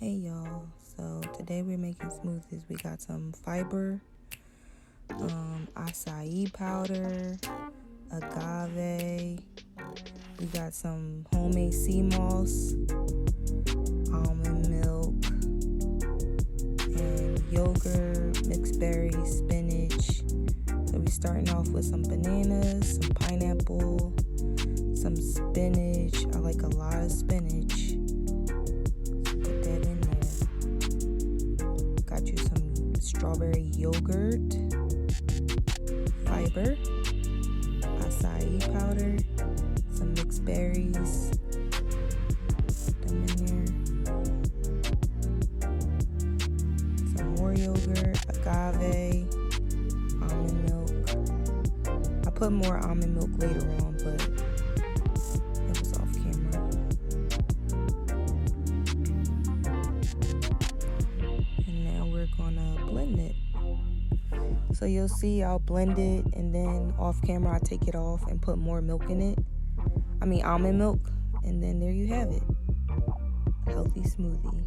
Hey y'all, so today we're making smoothies. We got some fiber, acai powder, agave. We got some homemade sea moss, almond milk, and yogurt, mixed berries, spinach. So we're starting off with some bananas, some pineapple, some spinach. I like a lot of spinach. Put that in there. Got you some strawberry yogurt, fiber, acai powder, some mixed berries. Put them in there. Some more yogurt, agave, almond milk. I put more almond milk later on, but it was off camera. And now we're gonna blend it. So you'll see I'll blend it, and then off camera I take it off and put more milk in it. Almond milk. And then there you have it. Healthy smoothie.